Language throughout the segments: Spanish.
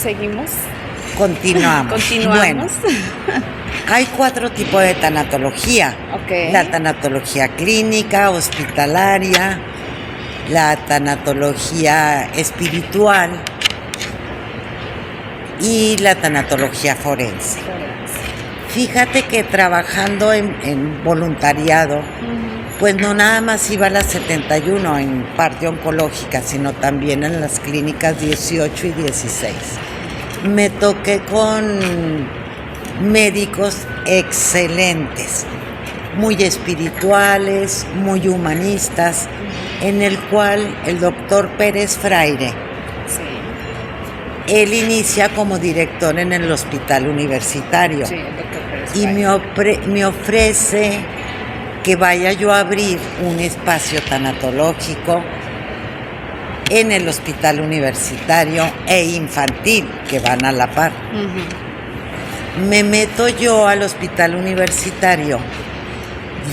seguimos. Continuamos. Continuamos. Bueno, hay 4 tipos de tanatología. Ok. La tanatología clínica, hospitalaria, la tanatología espiritual y la tanatología forense. Fíjate que trabajando en voluntariado, pues no nada más iba a las 71 en parte oncológica, sino también en las clínicas 18 y 16. Me toqué con médicos excelentes, muy espirituales, muy humanistas, en el cual el doctor Pérez Freire, Sí, él inicia como director en el hospital universitario sí, el doctor Pérez y Freire. me ofrece que vaya yo a abrir un espacio tanatológico en el hospital universitario e infantil, que van a la par. Me meto yo al hospital universitario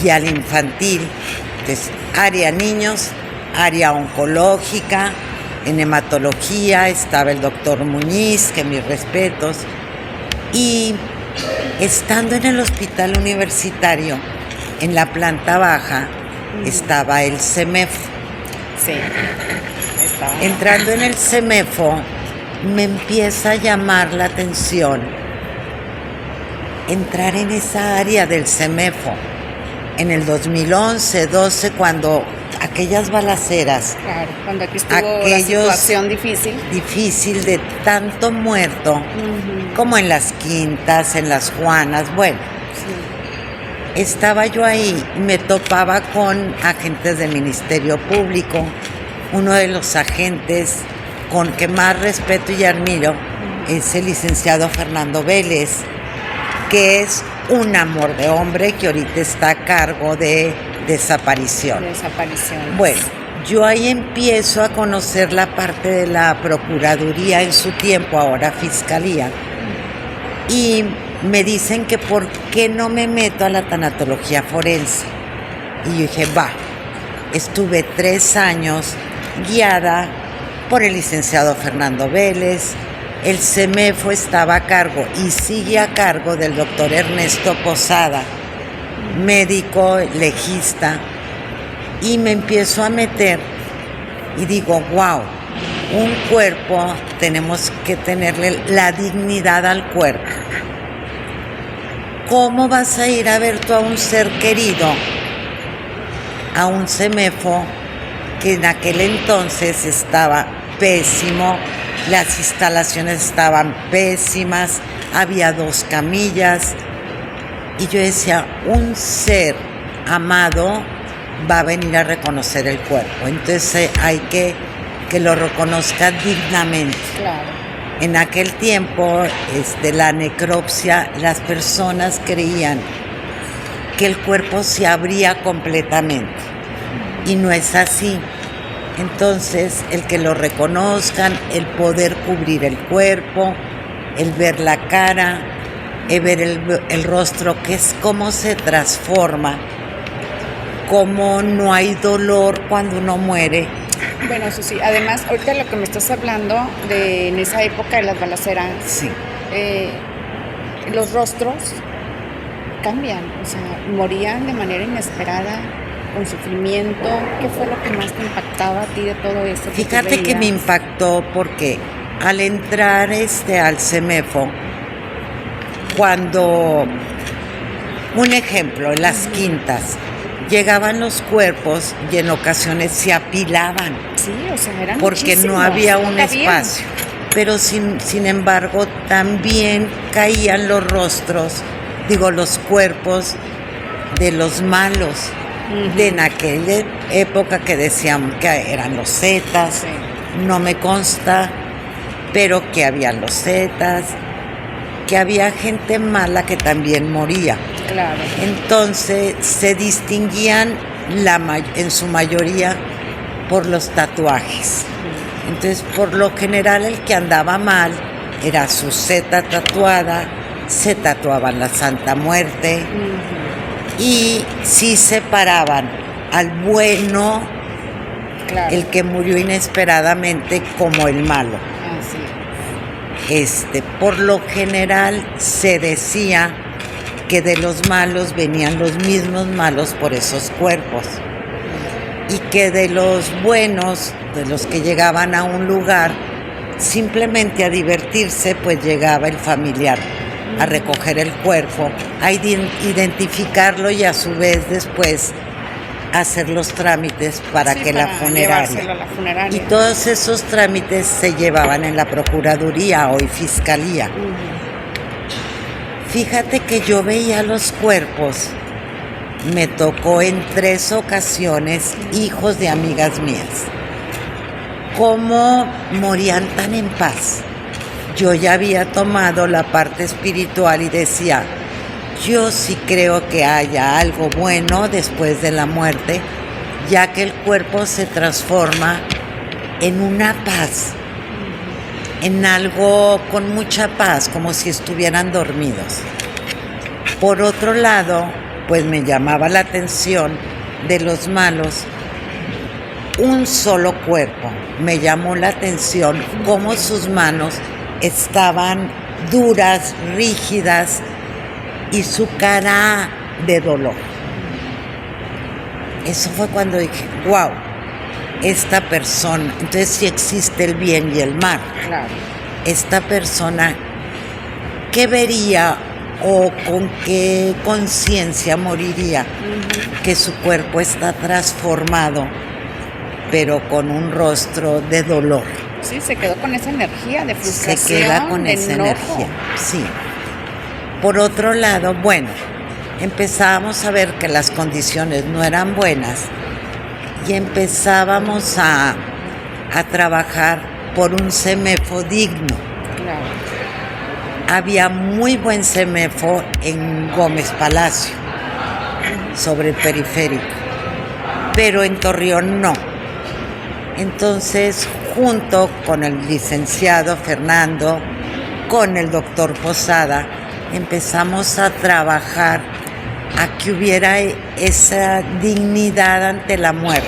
y al infantil, entonces área niños, área oncológica, en hematología estaba el doctor Muñiz, que mis respetos, y estando en el hospital universitario, en la planta baja, estaba el CEMEFO. Sí, estaba. Entrando en el CEMEFO, me empieza a llamar la atención entrar en esa área del CEMEFO en el 2011, 12, cuando aquellas balaceras, Claro, cuando aquí estuvo la situación difícil. de tanto muerto, como en las Quintas, en las Juanas, bueno, Sí. estaba yo ahí, me topaba con agentes del Ministerio Público, uno de los agentes con que más respeto y admiro es el licenciado Fernando Vélez, que es un amor de hombre que ahorita está a cargo de desapariciones. Bueno, yo ahí empiezo a conocer la parte de la Procuraduría en su tiempo, ahora Fiscalía, y me dicen que por qué no me meto a la tanatología forense. Y yo dije, va, estuve 3 años guiada por el licenciado Fernando Vélez. El CEMEFO estaba a cargo y sigue a cargo del doctor Ernesto Posada, médico legista, y me empiezo a meter y digo, wow, un cuerpo, tenemos que tenerle la dignidad al cuerpo. ¿Cómo vas a ir a ver tú a un ser querido, a un CEMEFO que en aquel entonces estaba pésimo? Las instalaciones estaban pésimas, había 2 camillas y yo decía, un ser amado va a venir a reconocer el cuerpo, entonces hay que lo reconozca dignamente. Claro. En aquel tiempo, la necropsia, las personas creían que el cuerpo se abría completamente y no es así. Entonces, el que lo reconozcan, el poder cubrir el cuerpo, el ver la cara, el ver el rostro, que es cómo se transforma, cómo no hay dolor cuando uno muere. Bueno, eso sí. Además, ahorita lo que me estás hablando de en esa época de las balaceras, Sí. Los rostros cambian, o sea, morían de manera inesperada, con sufrimiento. ¿Qué fue lo que más te impactaba a ti de todo esto? Fíjate que me impactó porque al entrar al CEMEFO, cuando, un ejemplo, en las Quintas, llegaban los cuerpos y en ocasiones se apilaban. Sí, o sea, eran porque no había un espacio. Pero sin embargo, también caían los rostros, los cuerpos de los malos. De en aquella época que decían que eran los Zetas, Sí. no me consta, pero que habían los Zetas, que había gente mala que también moría. Claro. Entonces se distinguían en su mayoría por los tatuajes. Entonces, por lo general, el que andaba mal era su zeta tatuada, se tatuaban la Santa Muerte. Y sí separaban al bueno, Claro. el que murió inesperadamente, como el malo. Así Por lo general se decía que de los malos venían los mismos malos por esos cuerpos y que de los buenos, de los que llegaban a un lugar simplemente a divertirse, pues llegaba el familiar a recoger el cuerpo, a identificarlo y a su vez después hacer los trámites para que para la funeraria. a la funeraria. Y todos esos trámites se llevaban en la Procuraduría, hoy Fiscalía. Fíjate que yo veía los cuerpos, me tocó en 3 ocasiones hijos de amigas mías, cómo morían tan en paz. Yo ya había tomado la parte espiritual y decía, yo sí creo que haya algo bueno después de la muerte, ya que el cuerpo se transforma en una paz, en algo con mucha paz, como si estuvieran dormidos. Por otro lado, pues me llamaba la atención de los malos, un solo cuerpo. Me llamó la atención cómo sus manos estaban duras, rígidas y su cara de dolor. Eso fue cuando dije, wow, esta persona, entonces sí existe el bien y el mal. Claro. Esta persona, ¿qué vería o con qué conciencia moriría? Que su cuerpo está transformado, pero con un rostro de dolor. Sí, se quedó con esa energía de frustración. Se queda con esa enojo. energía, sí. Por otro lado, bueno, empezábamos a ver que las condiciones no eran buenas y empezábamos a trabajar por un CEMEFO digno. Claro. Había muy buen CEMEFO en Gómez Palacio, sobre el periférico, pero en Torreón no. Entonces, junto con el licenciado Fernando, con el doctor Posada, empezamos a trabajar a que hubiera esa dignidad ante la muerte.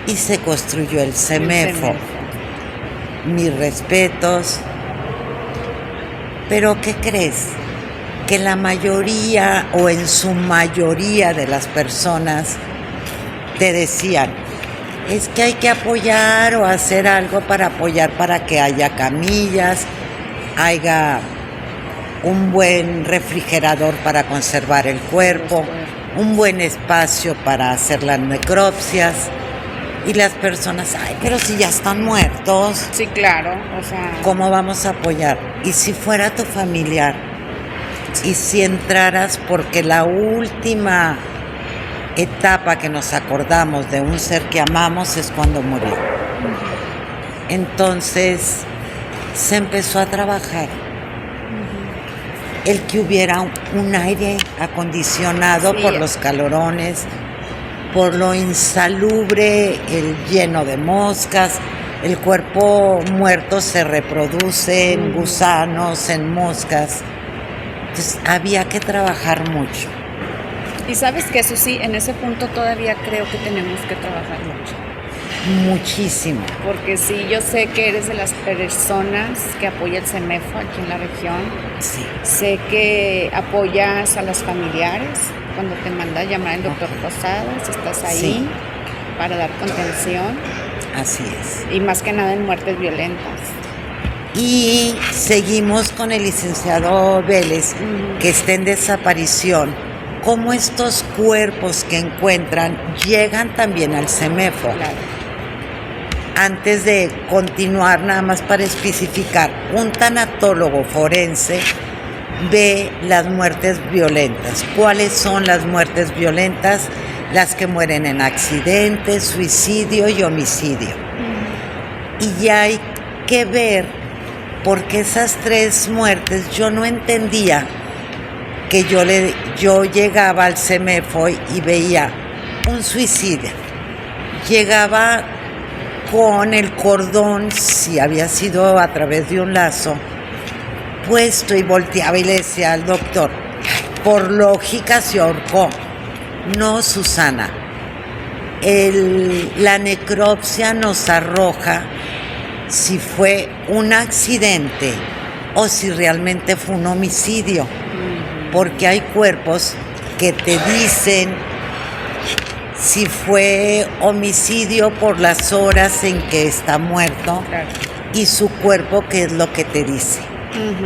Y se construyó el CEMEFO. Mis respetos. Pero ¿qué crees? Que la mayoría o en su mayoría de las personas te decían, es que hay que apoyar o hacer algo para apoyar para que haya camillas, haya un buen refrigerador para conservar el cuerpo, un buen espacio para hacer las necropsias. Y las personas, ay, pero si ya están muertos. Sí, claro, o sea... ¿Cómo vamos a apoyar? Y si fuera tu familiar, y si entraras, porque la última etapa que nos acordamos de un ser que amamos es cuando murió. Entonces se empezó a trabajar el que hubiera un aire acondicionado por los calorones, por lo insalubre, el lleno de moscas. El cuerpo muerto se reproduce en gusanos, en moscas. Entonces había que trabajar mucho. Y sabes que eso sí, en ese punto todavía creo que tenemos que trabajar mucho. Muchísimo. Porque sí, yo sé que eres de las personas que apoya el CEMEFO aquí en la región. Sí. Sé que apoyas a los familiares cuando te manda a llamar el doctor Posadas, estás ahí para dar contención. Así es. Y más que nada en muertes violentas. Y seguimos con el licenciado Vélez, que está en desaparición. Cómo estos cuerpos que encuentran llegan también al CEMEFO. Claro. Antes de continuar, nada más para especificar, un tanatólogo forense ve las muertes violentas. ¿Cuáles son las muertes violentas? Las que mueren en accidentes, suicidio y homicidio. Y ya hay que ver, porque esas 3 muertes yo no entendía, que yo llegaba al CEMEFO y veía un suicidio. Llegaba con el cordón, si había sido a través de un lazo, puesto, y volteaba y le decía al doctor, por lógica se ahorcó. No, Susana. La necropsia nos arroja si fue un accidente o si realmente fue un homicidio, porque hay cuerpos que te dicen si fue homicidio por las horas en que está muerto, Claro. y su cuerpo qué es lo que te dice.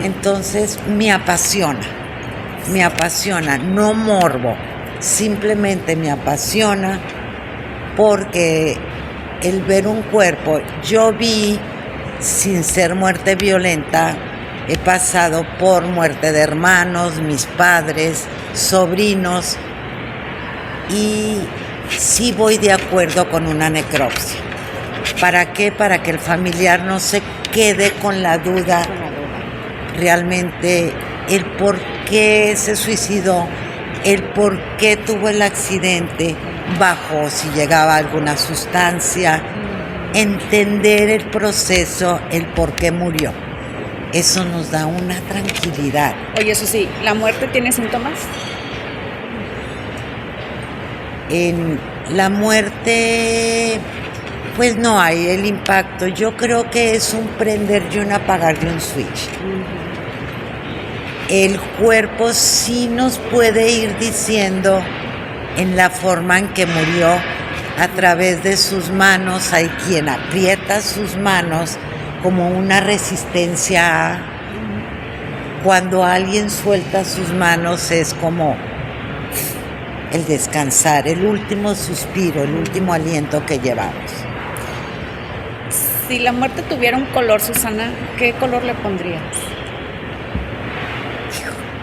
Entonces me apasiona, no morbo, simplemente me apasiona porque el ver un cuerpo, yo vi, sin ser muerte violenta, he pasado por muerte de hermanos, mis padres, sobrinos, y sí voy de acuerdo con una necropsia. ¿Para qué? Para que el familiar no se quede con la duda Con la duda. realmente el por qué se suicidó, el por qué tuvo el accidente, bajo si llegaba alguna sustancia, entender el proceso, el por qué murió. Eso nos da una tranquilidad. Oye, eso sí, ¿la muerte tiene síntomas? En la muerte, pues no hay el impacto. Yo creo que es un prender y un apagar de un switch. El cuerpo sí nos puede ir diciendo en la forma en que murió, a través de sus manos. Hay quien aprieta sus manos como una resistencia. Cuando alguien suelta sus manos es como el descansar, el último suspiro, el último aliento que llevamos. Si la muerte tuviera un color, Susana, ¿qué color le pondrías?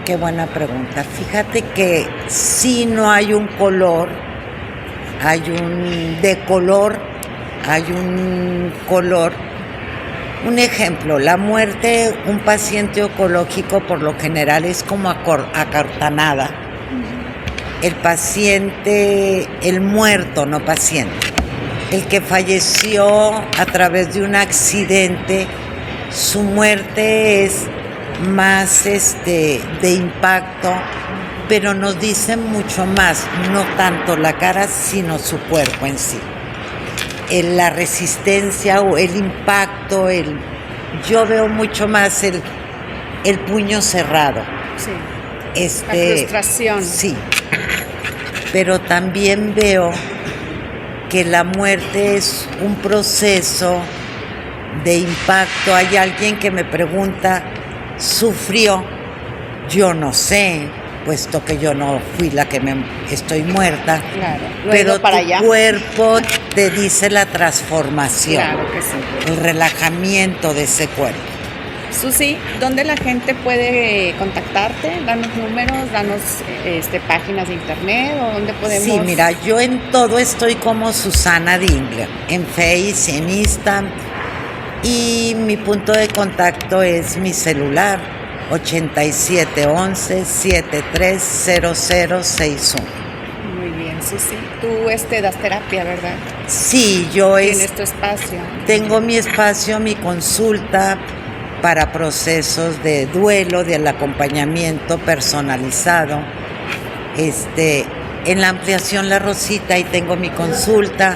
Qué buena pregunta. Fíjate que si no hay un color, hay un decolor, hay un color. Un ejemplo, la muerte, un paciente oncológico por lo general es como acartonada. El paciente, el muerto, no paciente, el que falleció a través de un accidente, su muerte es más de impacto, pero nos dice mucho más, no tanto la cara, sino su cuerpo en sí. La resistencia o el impacto, yo veo mucho más el puño cerrado. Sí. La frustración. Sí, pero también veo que la muerte es un proceso de impacto. Hay alguien que me pregunta, ¿sufrió? Yo no sé, puesto que yo no fui la que estoy muerta. Claro, pero para tu allá. cuerpo te dice la transformación, Claro que sí. el relajamiento de ese cuerpo. Susi, ¿dónde la gente puede contactarte? Danos números, danos páginas de internet o dónde podemos... Sí, mira, yo en todo estoy como Susana Dingler, en Face, en Insta, y mi punto de contacto es mi celular, 8711-730061. Muy bien, Susi. Tú das terapia, ¿verdad? Sí, yo Tienes tu espacio. tengo mi espacio, mi consulta para procesos de duelo, del acompañamiento personalizado. En la ampliación La Rosita, ahí tengo mi consulta.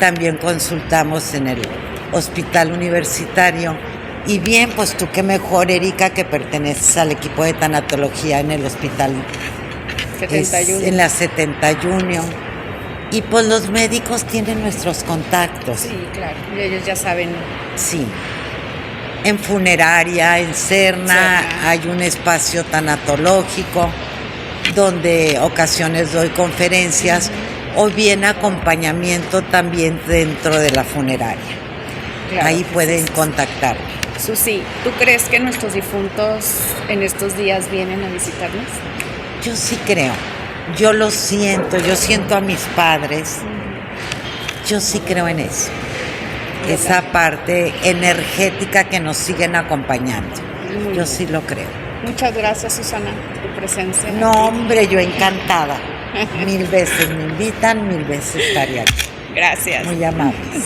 También consultamos en el hospital universitario. Y bien, pues tú qué mejor, Erika, que perteneces al equipo de tanatología en el hospital 71. en la 71. Y pues los médicos tienen nuestros contactos. Sí, claro. Y ellos ya saben. Sí. En funeraria, en Serna, hay un espacio tanatológico donde ocasiones doy conferencias o bien acompañamiento también dentro de la funeraria. Claro, ahí pueden sí. contactarme. Susi, ¿tú crees que nuestros difuntos en estos días vienen a visitarnos? Yo sí creo, yo lo siento, yo siento a mis padres, yo sí creo en eso. Esa parte energética que nos siguen acompañando. Yo sí lo creo. Muchas gracias, Susana, por tu presencia. No, hombre, yo encantada. 1000 veces me invitan, 1000 veces estaré aquí. Gracias. Muy amables.